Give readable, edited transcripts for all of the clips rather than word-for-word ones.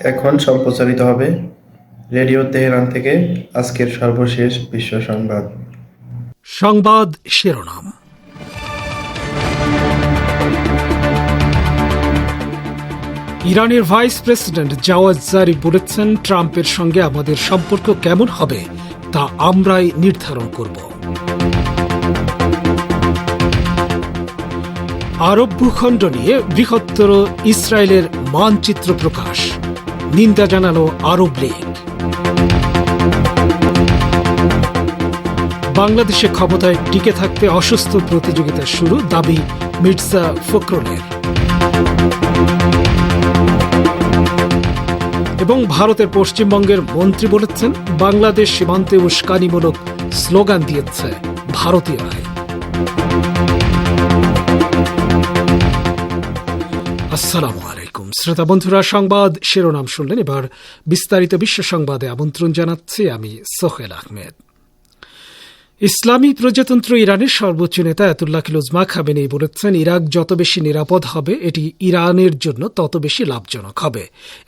এখন সম্প্রচারিত হবে রেডিও তেহরান থেকে আজকের সর্বশেষ বিশ্ব সংবাদ। সংবাদ শিরোনাম। ইরানের ভাইস প্রেসিডেন্ট জাওয়াদ জারিফ বলেছেন, ট্রাম্পের সঙ্গে আমাদের সম্পর্ক কেমন হবে তা আমরাই নির্ধারণ করব। আরব ভূখণ্ড নিয়ে বৃহত্তর ইসরায়েলের মানচিত্র প্রকাশ, নিন্দা জানালো আরব লীগ। বাংলাদেশে ক্ষমতায় টিকে থাকতে অসুস্থ প্রতিযোগিতা শুরু, দাবি মির্জা ফখরুলের। এবং ভারতের পশ্চিমবঙ্গের মন্ত্রী বলেছেন, বাংলাদেশ সীমান্তে উস্কানিমূলক স্লোগান দিয়েছে ভারতীয়রাই। আসসালামু আলাইকুম শ্রোতা বন্ধুরা, সংবাদ শিরোনাম শুনলেন। এবার বিস্তারিত বিশ্ব সংবাদে আমন্ত্রণ জানাচ্ছি আমি সোহেল আহমেদ। ইসলামী প্রজাতন্ত্র ইরানের সর্বোচ্চ নেতা আয়াতুল্লাহ উজমা খামেনেই বলেছেন, ইরাক যত বেশি নিরাপদ হবে এটি ইরানের জন্য তত বেশি লাভজনক হবে।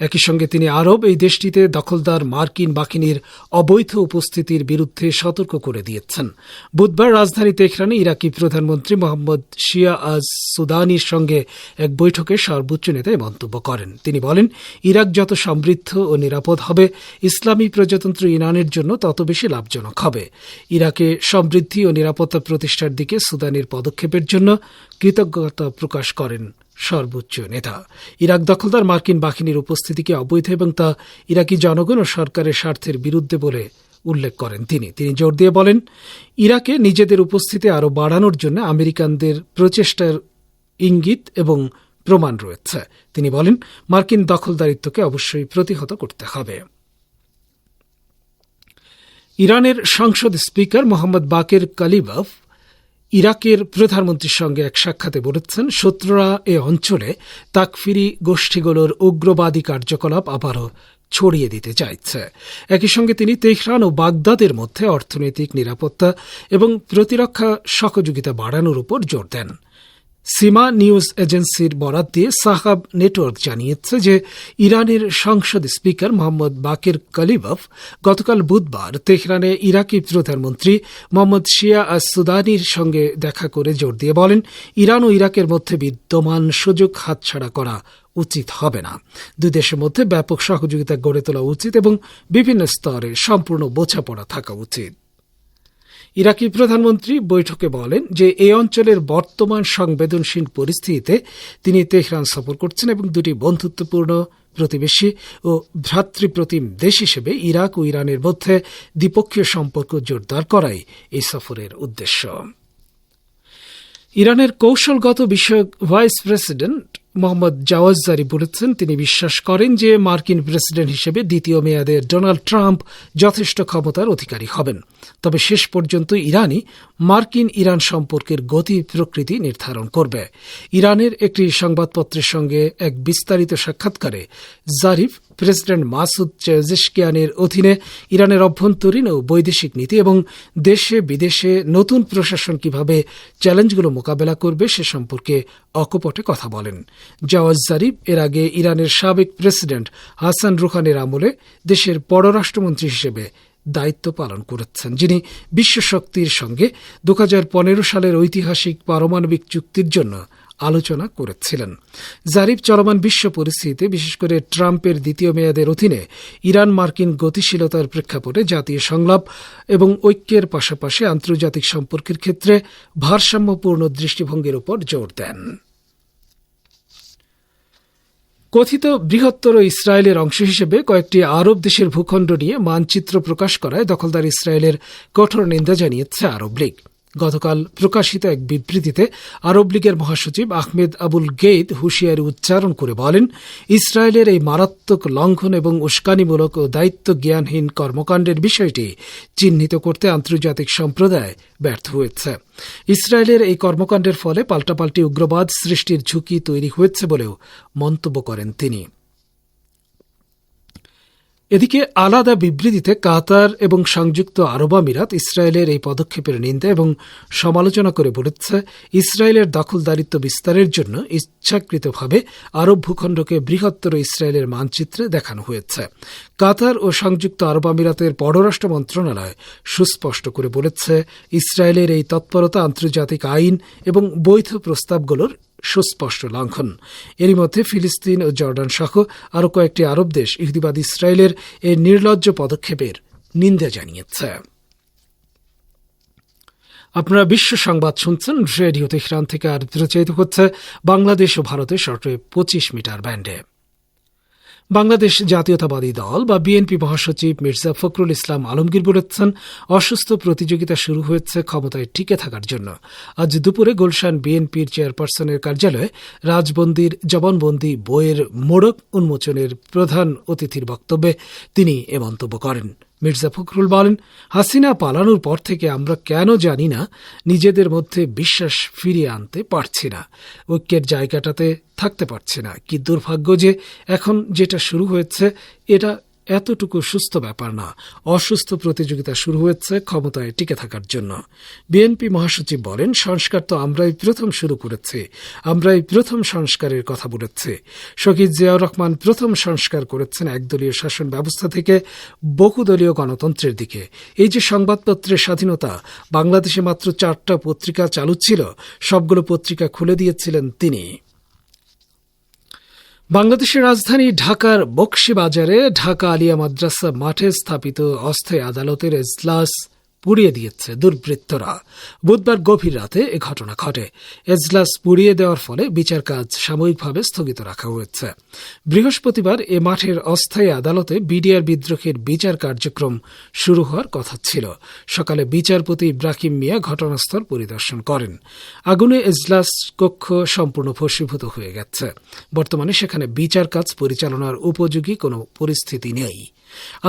একই সঙ্গে তিনি এই দেশটিতে দখলদার মার্কিন বাহিনীর অবৈধ উপস্থিতির বিরুদ্ধে সতর্ক করে দিয়েছেন। বুধবার রাজধানী তেহরানে ইরাকি প্রধানমন্ত্রী মোহাম্মদ শিয়া আজ সুদানির সঙ্গে এক বৈঠকে সর্বোচ্চ নেতা মন্তব্য করেন। তিনি বলেন, ইরাক যত সমৃদ্ধ ও নিরাপদ হবে ইসলামী প্রজাতন্ত্র ইরানের জন্য তত বেশি লাভজনক হবে। ইরাকে সমৃদ্ধি ও নিরাপত্তা প্রতিষ্ঠার দিকে সুদানের পদক্ষেপের জন্য কৃতজ্ঞতা প্রকাশ করেন সর্বোচ্চ নেতা। ইরাক দখলদার মার্কিন বাহিনীর উপস্থিতিকে অবৈধ এবং তা ইরাকি জনগণ ও সরকারের স্বার্থের বিরুদ্ধে বলে উল্লেখ করেন তিনি। জোর দিয়ে বলেন, ইরাকে নিজেদের উপস্থিতি আরও বাড়ানোর জন্য আমেরিকানদের প্রচেষ্টার ইঙ্গিত এবং প্রমাণ রয়েছে। তিনি বলেন, মার্কিন দখলদারিত্বকে অবশ্যই প্রতিহত করতে হবে। ইরানের সংসদ স্পিকার মোহাম্মদ বাকের কালিবাফ ইরাকের প্রধানমন্ত্রীর সঙ্গে এক সাক্ষাতে বলেছেন, শত্রুরা এ অঞ্চলে তাকফিরি গোষ্ঠীগুলোর উগ্রবাদী কার্যকলাপ আবারও ছড়িয়ে দিতে চাইছে। একই সঙ্গে তিনি তেহরান ও বাগদাদের মধ্যে অর্থনৈতিক নিরাপত্তা এবং প্রতিরক্ষা সহযোগিতা বাড়ানোর উপর জোর দেন। সিমা নিউজ এজেন্সির বরাত দিয়ে সাহাব নেটওয়ার্ক জানিয়েছে যে ইরানের সংসদ স্পিকার মোহাম্মদ বাকের কালিবাফ গতকাল বুধবার তেহরানে ইরাকি প্রধানমন্ত্রী মোহাম্মদ শিয়া আজ সুদানির সঙ্গে দেখা করে জোর দিয়ে বলেন, ইরান ও ইরাকের মধ্যে বিদ্যমান সুযোগ হাতছাড়া করা উচিত হবে না। দুই দেশের মধ্যে ব্যাপক সহযোগিতা গড়ে তোলা উচিত এবং বিভিন্ন স্তরে সম্পূর্ণ বোঝাপড়া থাকা উচিত। ইরাকি প্রধানমন্ত্রী বৈঠকে বলেন যে এই অঞ্চলের বর্তমান সংবেদনশীল পরিস্থিতিতে তিনি তেহরান সফর করছেন এবং দুটি বন্ধুত্বপূর্ণ প্রতিবেশী ও ভ্রাতৃপ্রতিম দেশ হিসেবে ইরাক ও ইরানের মধ্যে দ্বিপক্ষীয় সম্পর্ক জোরদার করাই এই সফরের উদ্দেশ্য। ইরানের কৌশলগত বিষয়ক vice president Mohammad Javad Zarif বলেছেন, তিনি বিশ্বাস করেন যে মার্কিন প্রেসিডেন্ট হিসেবে দ্বিতীয় মেয়াদে ডোনাল্ড ট্রাম্প যথেষ্ট ক্ষমতার অধিকারী হবেন। তবে শেষ পর্যন্ত ইরানই মার্কিন ইরান সম্পর্কের গতি প্রকৃতি নির্ধারণ করবে। ইরানের একটি সংবাদপত্রের সঙ্গে এক বিস্তারিত সাক্ষাৎকারে জারিফ প্রেসিডেন্ট মাসুদ পেজেশকিয়ানের অধীনে ইরানের অভ্যন্তরীণ ও বৈদেশিক নীতি এবং দেশে বিদেশে নতুন প্রশাসন কিভাবে চ্যালেঞ্জগুলো মোকাবেলা করবে সে সম্পর্কে অকপটে কথা বলেন। জাওয়াদ জারিফ এর আগে ইরানের সাবেক প্রেসিডেন্ট হাসান রুহানির আমলে দেশের পররাষ্ট্রমন্ত্রী হিসেবে দায়িত্ব পালন করেছেন, যিনি বিশ্ব শক্তির সঙ্গে 2015 সালের ঐতিহাসিক পারমাণবিক চুক্তির জন্য আলোচনা করেছিলেন। জারিফ চলমান বিশ্ব পরিস্থিতিতে, বিশেষ করে ট্রাম্পের দ্বিতীয় মেয়াদের অধীনে ইরান মার্কিন গতিশীলতার প্রেক্ষাপটে জাতীয় সংলাপ এবং ঐক্যের পাশাপাশি আন্তর্জাতিক সম্পর্কের ক্ষেত্রে ভারসাম্যপূর্ণ দৃষ্টিভঙ্গির উপর জোর দেন। কথিত বৃহত্তর ইসরায়েলের অংশ হিসেবে কয়েকটি আরব দেশের ভূখণ্ড নিয়ে মানচিত্র প্রকাশ করায় দখলদার ইসরায়েলের কঠোর নিন্দা জানিয়েছে আরব লীগ। গতকাল প্রকাশিত এক বিবৃতিতে আরব লীগের মহাসচিব আহমেদ আবুল গেইদ হুঁশিয়ারি উচ্চারণ করে বলেন, ইসরায়েলের এই মারাত্মক লঙ্ঘন এবং উস্কানিমূলক ও দায়িত্ব জ্ঞানহীন কর্মকাণ্ডের বিষয়টি চিহ্নিত করতে আন্তর্জাতিক সম্প্রদায় ব্যর্থ হয়েছে। ইসরায়েলের এই কর্মকাণ্ডের ফলে পাল্টাপাল্টি উগ্রবাদ সৃষ্টির ঝুঁকি তৈরি হয়েছে বলেও মন্তব্য করেন তিনি। এদিকে আলাদা বিবৃতিতে কাতার এবং সংযুক্ত আরব আমিরাত ইসরায়েলের এই পদক্ষেপের নিন্দা এবং সমালোচনা করে বলেছে, ইসরায়েলের দখলদারিত্ব বিস্তারের জন্য ইচ্ছাকৃতভাবে আরব ভূখণ্ডকে বৃহত্তর ইসরায়েলের মানচিত্রে দেখানো হয়েছে। কাতার ও সংযুক্ত আরব আমিরাতের পররাষ্ট্র মন্ত্রণালয় সুস্পষ্ট করে বলেছে, ইসরায়েলের এই তৎপরতা আন্তর্জাতিক আইন এবং বৈধ প্রস্তাবগুলোর সুস্পষ্ট লঙ্ঘন। এরই মধ্যে ফিলিস্তিন ও জর্ডান সহ আরও কয়েকটি আরব দেশ ইহুদিবাদী ইসরায়েলের এই নির্লজ্জ পদক্ষেপের নিন্দা জানিয়েছে। আপনারা বিশ্ব সংবাদ শুনছেন রেডিও তেহরান থেকে, আর প্রচারিত হচ্ছে বাংলাদেশ ও ভারতের শর্টওয়েভ 25 মিটার ব্যান্ডে। বাংলাদেশ জাতীয়তাবাদী দল বা বিএনপি মহাসচিব মির্জা ফখরুল ইসলাম আলমগীর বলেছেন, অসুস্থ প্রতিযোগিতা শুরু হয়েছে ক্ষমতায় টিকে থাকার জন্য। আজ দুপুরে গুলশান বিএনপির চেয়ারপারসনের কার্যালয়ে রাজবন্দির জবানবন্দি বইয়ের মোড়ক উন্মোচনের প্রধান অতিথির বক্তব্যে তিনি এ মন্তব্য করেন। মির্জা ফখরুল বলেন, হাসিনা পালানোর পর থেকে আমরা কেন জানি না নিজেদের মধ্যে বিশ্বাস ফিরিয়ে আনতে পারছি না, ঐক্যের জায়গাটাতে থাকতে পারছি না। কি দুর্ভাগ্য যে এখন যেটা শুরু হয়েছে এটা এতটুকু সুস্থ ব্যাপার না। অসুস্থ প্রতিযোগিতা শুরু হয়েছে ক্ষমতায় টিকে থাকার জন্য। বিএনপি মহাসচিব বলেন, সংস্কার তো আমরাই প্রথম শুরু করেছি, আমরাই প্রথম সংস্কারের কথা বলেছি। শহীদ জিয়াউর রহমান প্রথম সংস্কার করেছেন একদলীয় শাসন ব্যবস্থা থেকে বহুদলীয় গণতন্ত্রের দিকে। এই যে সংবাদপত্রের স্বাধীনতা, বাংলাদেশে মাত্র 4টা পত্রিকা চালু ছিল, সবগুলো পত্রিকা খুলে দিয়েছিলেন তিনি। বাংলাদেশের রাজধানী ঢাকার বকশীবাজারে ঢাকা আলিয়া মাদ্রাসা মাঠে স্থাপিত অস্থায়ী আদালতের এজলাস পুড়িয়ে দিয়েছে দুর্বৃত্তরা। বুধবার গভীর রাতে এ ঘটনা ঘটে। এজলাস পুড়িয়ে দেওয়ার ফলে বিচার কাজ সাময়িকভাবে স্থগিত রাখা হয়েছে। বৃহস্পতিবার এ মাঠের অস্থায়ী আদালতে বিডিআর বিদ্রোহের বিচার কার্যক্রম শুরু হওয়ার কথা ছিল। সকালে বিচারপতি ইব্রাহিম মিয়া ঘটনাস্থল পরিদর্শন করেন। আগুনে এজলাস কক্ষ সম্পূর্ণ ভস্মীভূত হয়ে গেছে। বর্তমানে সেখানে বিচার কাজ পরিচালনার উপযোগী কোনো পরিস্থিতি নেই।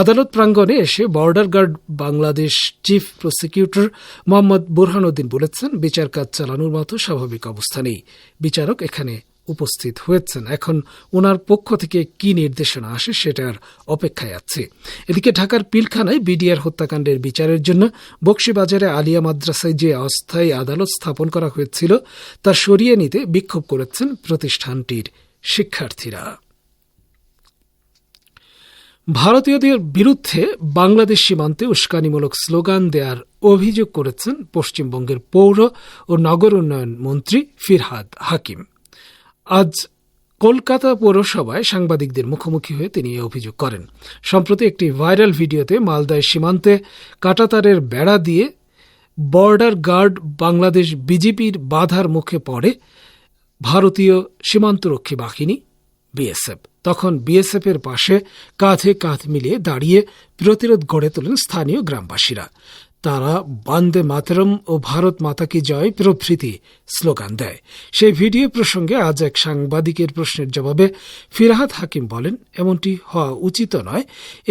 আদালত প্রাঙ্গণে এসে border guard Bangladesh chief prosecutor Mohammad Burhanuddin বলেছেন, বিচার কাজ চালানোর মতো স্বাভাবিক অবস্থা নেই। বিচারক এখানে উপস্থিত হয়েছেন, এখন ওনার পক্ষ থেকে কি নির্দেশনা আসে সেটার অপেক্ষায় আছে। এদিকে ঢাকার পিলখানায় বিডিআর হত্যাকাণ্ডের বিচারের জন্য বকশীবাজারে আলিয়া মাদ্রাসায় যে অস্থায়ী আদালত স্থাপন করা হয়েছিল তা সরিয়ে নিতে বিক্ষোভ করেছেন প্রতিষ্ঠানটির শিক্ষার্থীরা। ভারতীয়দের বিরুদ্ধে বাংলাদেশ সীমান্তে উস্কানিমূলক স্লোগান দেওয়ার অভিযোগ করেছেন পশ্চিমবঙ্গের পৌর ও নগর উন্নয়ন মন্ত্রী ফিরহাদ হাকিম। আজ কলকাতা পৌরসভায় সাংবাদিকদের মুখোমুখি হয়ে তিনি এই অভিযোগ করেন। সম্প্রতি একটি ভাইরাল ভিডিওতে মালদায় সীমান্তে কাঁটাতারের বেড়া দিয়ে বর্ডার গার্ড বাংলাদেশ বিজেপির বাধার মুখে পড়ে ভারতীয় সীমান্তরক্ষী বাহিনী বিএসএফ। তখন বিএসএফের পাশে কাঁধে কাঁধ মিলিয়ে দাঁড়িয়ে প্রতিরোধ গড়ে তোলেন স্থানীয় গ্রামবাসীরা। তারা বন্দে মাতরম ও ভারত মাতা কি জয় প্রভৃতি স্লোগান দেয়। সেই ভিডিও প্রসঙ্গে আজ এক সাংবাদিকের প্রশ্নের জবাবে ফিরহাদ হাকিম বলেন, এমনটি হওয়া উচিত নয়।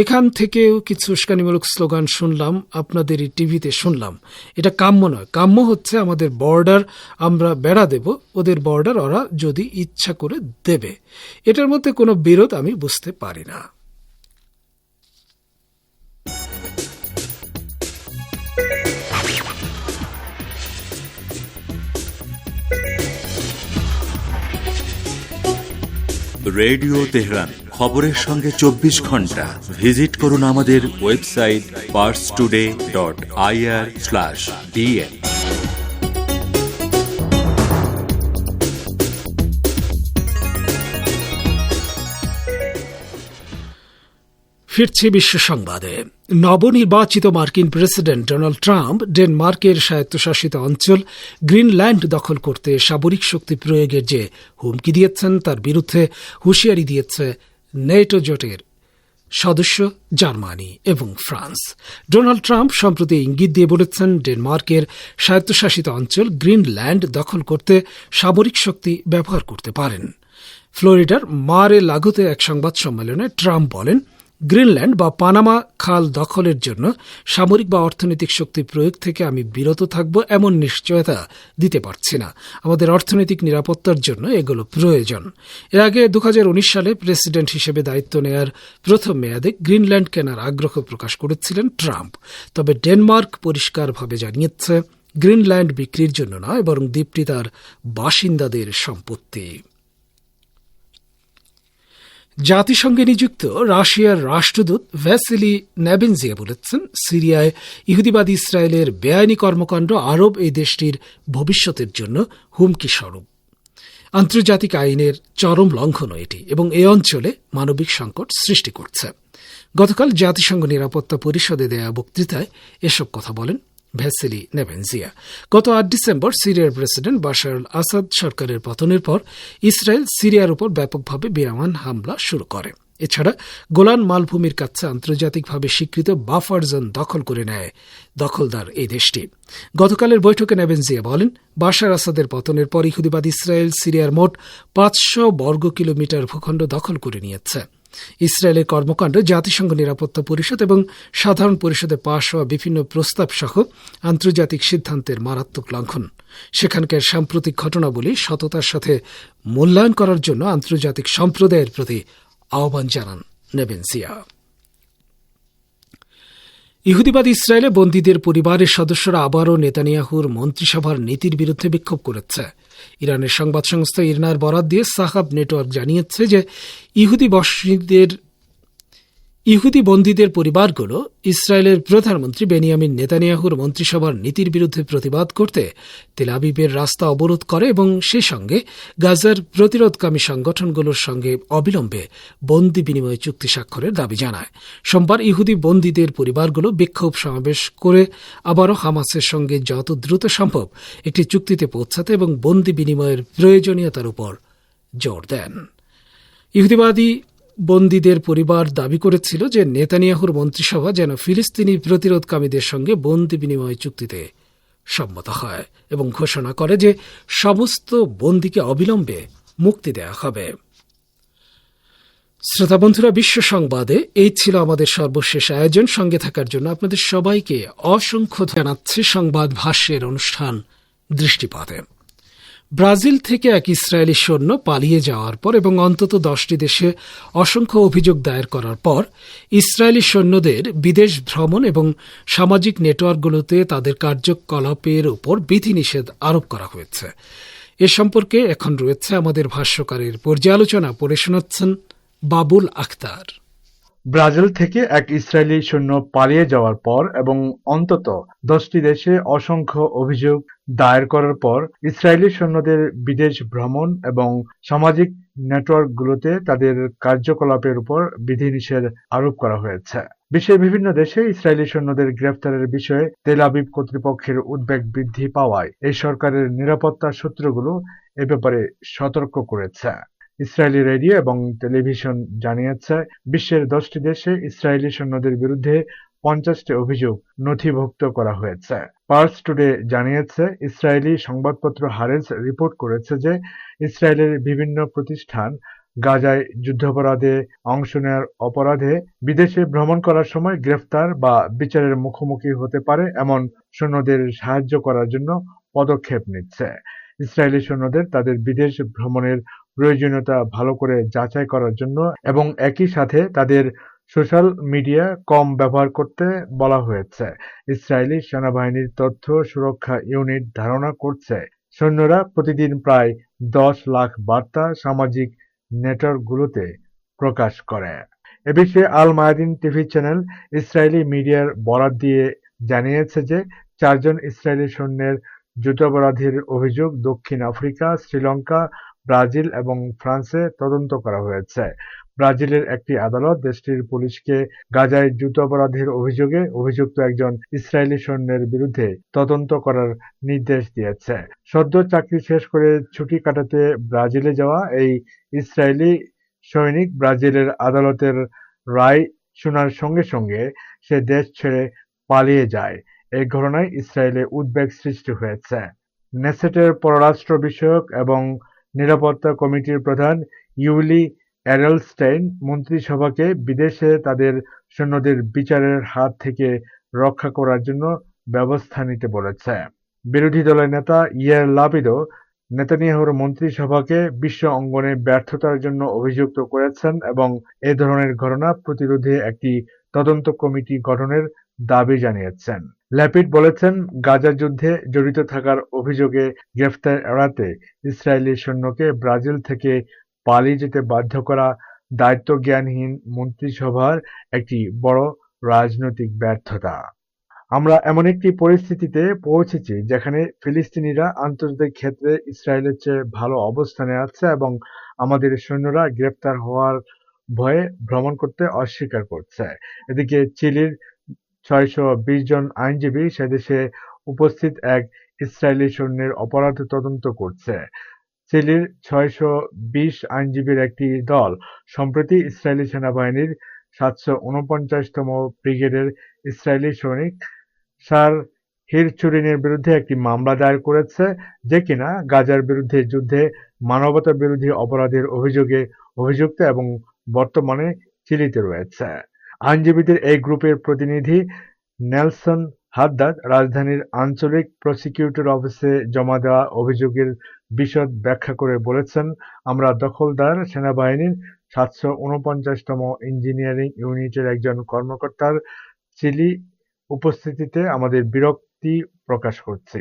এখান থেকেও কিছু উস্কানিমূলক স্লোগান শুনলাম, আপনাদেরই টিভিতে শুনলাম। এটা কাম্য নয়। কাম্য হচ্ছে আমাদের বর্ডার আমরা বেড়া দেব, ওদের বর্ডার ওরা যদি ইচ্ছা করে দেবে। এটার মধ্যে কোনো বিরোধ আমি বুঝতে পারি না। রেডিও তেহরান, খবরের সঙ্গে 24 ঘন্টা। ভিজিট করুন আমাদের ওয়েবসাইট parstoday.ir/dn। ফিরছি বিশ্ব সংবাদে। নবনির্বাচিত মার্কিন প্রেসিডেন্ট ডোনাল্ড ট্রাম্প ডেনমার্কের স্বায়ত্তশাসিত অঞ্চল গ্রিনল্যান্ড দখল করতে সামরিক শক্তি প্রয়োগের যে হুমকি দিয়েছেন তার বিরুদ্ধে হুঁশিয়ারি দিয়েছে নেটো জোটের সদস্য জার্মানি এবং ফ্রান্স। ডোনাল্ড ট্রাম্প সম্প্রতি ইঙ্গিত দিয়ে বলেছেন, ডেনমার্কের স্বায়ত্তশাসিত অঞ্চল গ্রিনল্যান্ড দখল করতে সামরিক শক্তি ব্যবহার করতে পারেন। ফ্লোরিডার মারে লাগোতে এক সংবাদ সম্মেলনে ট্রাম্প বলেন, গ্রিনল্যান্ড বা পানামা খাল দখলের জন্য সামরিক বা অর্থনৈতিক শক্তি প্রয়োগ থেকে আমি বিরত থাকব এমন নিশ্চয়তা দিতে পারছি না। আমাদের অর্থনৈতিক নিরাপত্তার জন্য এগুলো প্রয়োজন। এর আগে 2019 সালে প্রেসিডেন্ট হিসেবে দায়িত্ব নেয়ার প্রথম মেয়াদে গ্রিনল্যান্ড কেনার আগ্রহ প্রকাশ করেছিলেন ট্রাম্প। তবে ডেনমার্ক পরিষ্কারভাবে জানিয়েছে গ্রিনল্যান্ড বিক্রির জন্য নয়, বরং দ্বীপটি তার বাসিন্দাদের সম্পত্তি। জাতিসংঘে নিযুক্ত রাশিয়ার রাষ্ট্রদূত ভ্যাসিলি নেবেনজিয়া বলেছেন, সিরিয়ায় ইহুদিবাদী ইসরায়েলের বেআইনি কর্মকাণ্ড আরব এই দেশটির ভবিষ্যতের জন্য হুমকি স্বরূপ। আন্তর্জাতিক আইনের চরম লঙ্ঘন এটি এবং এই অঞ্চলে মানবিক সংকট সৃষ্টি করছে। গতকাল জাতিসংঘ নিরাপত্তা পরিষদে দেয়া বক্তৃতায় এসব কথা বলেন ভ্যাসিলি নেবেনজিয়া। গত 8 ডিসেম্বর সিরিয়ার প্রেসিডেন্ট বাশার আল আসাদ সরকারের পতনের পর ইসরায়েল সিরিয়ার উপর ব্যাপকভাবে বিমান হামলা শুরু করে। এছাড়া গোলান মালভূমির কাছে আন্তর্জাতিকভাবে স্বীকৃত বাফার জোন দখল করে নেয় দখলদার এই দেশটি। গতকালের বৈঠকে নেবেনজিয়া বলেন, বাশার আসাদের পতনের পর ইহুদিবাদ ইসরায়েল সিরিয়ার মোট 500 বর্গ কিলোমিটার ভূখণ্ড দখল করে নিয়েছে। ইসরায়েলের কর্মকাণ্ড জাতিসংঘ নিরাপত্তা পরিষদ এবং সাধারণ পরিষদে পাশ হওয়া বিভিন্ন প্রস্তাব সহ আন্তর্জাতিক সিদ্ধান্তের মারাত্মক লঙ্ঘন। সেখানকার সাম্প্রতিক ঘটনাবলী সততার সাথে মূল্যায়ন করার জন্য আন্তর্জাতিক সম্প্রদায়ের প্রতি আহ্বান জানান নেবেনজিয়া। ইহুদিবাদ ইসরায়েলে বন্দীদের পরিবারের সদস্যরা আবারও নেতানিয়াহুর মন্ত্রিসভার নীতির বিরুদ্ধে বিক্ষোভ করেছে। ইরানের সংবাদ সংস্থা ইরনার বরাত দিয়ে সাহাব নেটওয়ার্ক জানিয়েছে যে ইহুদি বন্দীদের পরিবারগুলো ইসরায়েলের প্রধানমন্ত্রী বেনিয়ামিন নেতানিয়াহুর মন্ত্রিসভার নীতির বিরুদ্ধে প্রতিবাদ করতে তেল আবিবের রাস্তা অবরোধ করে এবং সেই সঙ্গে গাজার প্রতিরোধকামী সংগঠনগুলোর সঙ্গে অবিলম্বে বন্দী বিনিময় চুক্তি স্বাক্ষরের দাবি জানায়। সোমবার ইহুদি বন্দীদের পরিবারগুলো বিক্ষোভ সমাবেশ করে আবারও হামাসের সঙ্গে যত দ্রুত সম্ভব একটি চুক্তিতে পৌঁছাতে এবং বন্দী বিনিময়ের প্রয়োজনীয়তার উপর জোর দেন। ইহুদিবাদী বন্দীদের পরিবার দাবি করেছিল যে নেতানিয়াহুর মন্ত্রিসভা যেন ফিলিস্তিনি প্রতিরোধকামীদের সঙ্গে বন্দী বিনিময় চুক্তিতে সম্মত হয় এবং ঘোষণা করে যে সমস্ত বন্দীকে অবিলম্বে মুক্তি দেওয়া হবে। শ্রোতা বন্ধুরা, বিশ্ব সংবাদে এই ছিল আমাদের সর্বশেষ আয়োজন। সঙ্গে থাকার জন্য আপনাদের সবাইকে অসংখ্য জানাচ্ছি। সংবাদ ভাষ্যের অনুষ্ঠান দৃষ্টিপথে। ব্রাজিল থেকে এক ইসরায়েলি সৈন্য পালিয়ে যাওয়ার পর এবং অন্তত 10টি দেশে অসংখ্য অভিযোগ দায়ের করার পর ইসরায়েলি সৈন্যদের বিদেশ ভ্রমণ এবং সামাজিক নেটওয়ার্কগুলোতে তাদের কার্যকলাপের উপর বিধিনিষেধ আরোপ করা হয়েছে। এ সম্পর্কে এখন রয়েছে আমাদের ভাষ্যকারের পর্যালোচনা। পড়ে শোনাচ্ছেন বাবুল আখতার। ব্রাজিল থেকে এক ইসরায়েলি সৈন্য পালিয়ে যাওয়ার পর এবং অন্তত 10টি দেশে অসংখ্য অভিযোগ দায়ের করার পর ইসরায়েলি সৈন্যদের বিদেশ ভ্রমণ এবং সামাজিক নেটওয়ার্কগুলোতে তাদের কার্যকলাপের উপর বিধিনিষেধ আরোপ করা হয়েছে। বিশ্বের বিভিন্ন দেশে ইসরায়েলি সৈন্যদের গ্রেফতারের বিষয়ে তেল আবিব কর্তৃপক্ষের উদ্বেগ বৃদ্ধি পাওয়ায় এই সরকারের নিরাপত্তা সূত্রগুলো এ ব্যাপারে সতর্ক করেছে। ইসরায়েলি রেডিও এবং টেলিভিশন জানিয়েছে, বিশ্বের 10টি দেশে ইসরায়েলি সৈন্যদের বিরুদ্ধে 50টি অভিযোগ নথিভুক্ত করা হয়েছে। পার্স টুডে জানিয়েছে, ইসরায়েলি সংবাদপত্র হারেস রিপোর্ট করেছে যে ইসরায়েলের বিভিন্ন প্রতিষ্ঠান গাজায় যুদ্ধাপরাধে অংশ নেওয়ার অপরাধে বিদেশে ভ্রমণ করার সময় গ্রেফতার বা বিচারের মুখোমুখি হতে পারে এমন সৈন্যদের সাহায্য করার জন্য পদক্ষেপ নিচ্ছে। ইসরায়েলি সৈন্যদের তাদের বিদেশ ভ্রমণের প্রয়োজনীয়তা ভালো করে যাচাই করার জন্য এবং একই সাথে তাদের সোশ্যাল মিডিয়া কম ব্যবহার করতে বলা হয়েছে। ইসরায়েলি সেনাবাহিনীর তথ্য সুরক্ষা ইউনিট ধারণা করছে, সৈন্যরা প্রতিদিন প্রায় 10 লাখ বার্তা সামাজিক নেটওয়ার্কগুলোতে প্রকাশ করে। এ বিষয়ে আল মায়াদিন টিভি চ্যানেল ইসরায়েলি মিডিয়ার বরাত দিয়ে জানিয়েছে যে 4 জন ইসরায়েলি সৈন্যের যুদ্ধাপরাধীর অভিযোগ দক্ষিণ আফ্রিকা, শ্রীলঙ্কা, ব্রাজিল এবং ফ্রান্সে তদন্ত করা হয়েছে। ব্রাজিলের একটি আদালত দেশটির পুলিশকে গাজায় যুদ্ধাপরাধীর অভিযোগে অভিযুক্ত একজন ইসরায়েলি সৈন্যের বিরুদ্ধে তদন্ত করার নির্দেশ দিয়েছে। সদ্য চাকরি শেষ করে ছুটি কাটাতে ব্রাজিলে যাওয়া এই ইসরায়েলি সৈনিক ব্রাজিলের আদালতের রায় শোনার সঙ্গে সঙ্গে সে দেশ ছেড়ে পালিয়ে যায়। এই ঘটনায় ইসরায়েলে উদ্বেগ সৃষ্টি হয়েছে। নেসেটের পররাষ্ট্র বিষয়ক এবং নিরাপত্তা কমিটির প্রধান ইউলি এডেলস্টাইন মন্ত্রিসভাকে বিদেশে তাদের সৈন্যদের বিচারের হাত থেকে রক্ষা করার জন্য ব্যবস্থা নিতে বলেছে। বিরোধী দলের নেতা ইয়ার লাপিদও নেতানিয়াহুর মন্ত্রিসভাকে বিশ্ব অঙ্গনে ব্যর্থতার জন্য অভিযুক্ত করেছেন এবং এ ধরনের ঘটনা প্রতিরোধে একটি তদন্ত কমিটি গঠনের দাবি জানিয়েছেন। ল্যাপিড বলেছেন, গাজা যুদ্ধে জড়িত থাকার অভিযোগে গ্রেফতার এড়াতে ইসরায়েলি সৈন্যকে ব্রাজিল থেকে পালিয়ে যেতে বাধ্য করা দায়িত্বজ্ঞানহীন মন্ত্রিসভার একটি বড় রাজনৈতিক ব্যর্থতা। আমরা এমন একটি পরিস্থিতিতে পৌঁছেছি যেখানে ফিলিস্তিনিরা আন্তর্জাতিক ক্ষেত্রে ইসরায়েলের চেয়ে ভালো অবস্থানে আছে এবং আমাদের সৈন্যরা গ্রেপ্তার হওয়ার ভয়ে ভ্রমণ করতে অস্বীকার করছে। এদিকে চিলির ৬২০ জন আইনজীবী সেদেশে উপস্থিত এক ইসরায়েলি সৈন্যের অপরাধ তদন্ত করছে। চিলির ৬২০ আইনজীবীর একটি দল সম্প্রতি ইসরায়েলি সেনাবাহিনীর ৭৪৯তম ব্রিগেডের ইসরায়েলি সৈনিক সার হিরচুরিনের বিরুদ্ধে একটি মামলা দায়ের করেছে, যে কিনা গাজার বিরুদ্ধে যুদ্ধে মানবতা বিরোধী অপরাধের অভিযোগে অভিযুক্ত এবং বর্তমানে চিলিতে রয়েছে। আইনজীবীদের এই গ্রুপের প্রতিনিধি নেলসন হাদ্দাদ রাজধানীর আঞ্চলিক প্রসিকিউটর অফিসে জমা দেওয়া অভিযোগের বিশদ ব্যাখ্যা করে বলেছেন, আমরা দখলদার সেনাবাহিনীর ৭৪৯তম ইঞ্জিনিয়ারিং ইউনিটের একজন কর্মকর্তার চিলি উপস্থিতিতে আমাদের বিরক্তি প্রকাশ করছি।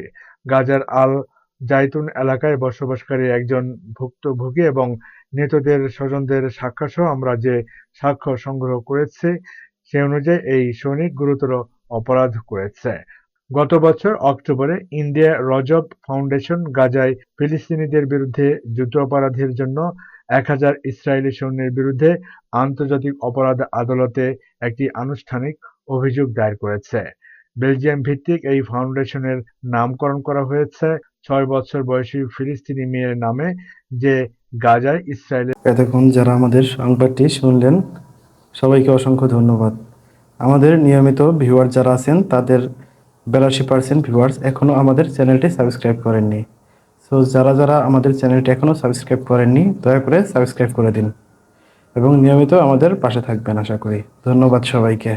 গাজার আল জাইতুন এলাকায় বসবাসকারী একজন ভুক্তভোগী এবং নিহতদের স্বজনদের সাক্ষ্যসহ আমরা যে সাক্ষ্য সংগ্রহ করেছি সে অনুযায়ী এই সৈনিক গুরুতর অপরাধ করেছে। গত বছর অক্টোবরে ইন্ডিয়া রজব ফাউন্ডেশন গাজায় ফিলিস্তিনিদের বিরুদ্ধে যুদ্ধাপরাধের জন্য ১,০০০ ইসরায়েলি সৈন্যের বিরুদ্ধে আন্তর্জাতিক অপরাধ আদালতে একটি আনুষ্ঠানিক অভিযোগ দায়ের করেছে। বেলজিয়াম ভিত্তিক এই ফাউন্ডেশনের নামকরণ করা হয়েছে ৬ বছর বয়সী ফিলিস্তিনি মেয়ের নামে, যে গাজায় ইসরায়েলের। এতক্ষণ যারা আমাদের সংবাদটি শুনলেন সবাইকে অসংখ্য ধন্যবাদ। আমাদের নিয়মিত ভিউয়ার যারা আছেন তাদের ৮২% ভিউয়ার্স এখনও আমাদের চ্যানেলটি সাবস্ক্রাইব করেননি। সো যারা যারা আমাদের চ্যানেলটি এখনও সাবস্ক্রাইব করেননি দয়া করে সাবস্ক্রাইব করে দিন এবং নিয়মিত আমাদের পাশে থাকবেন আশা করি। ধন্যবাদ সবাইকে।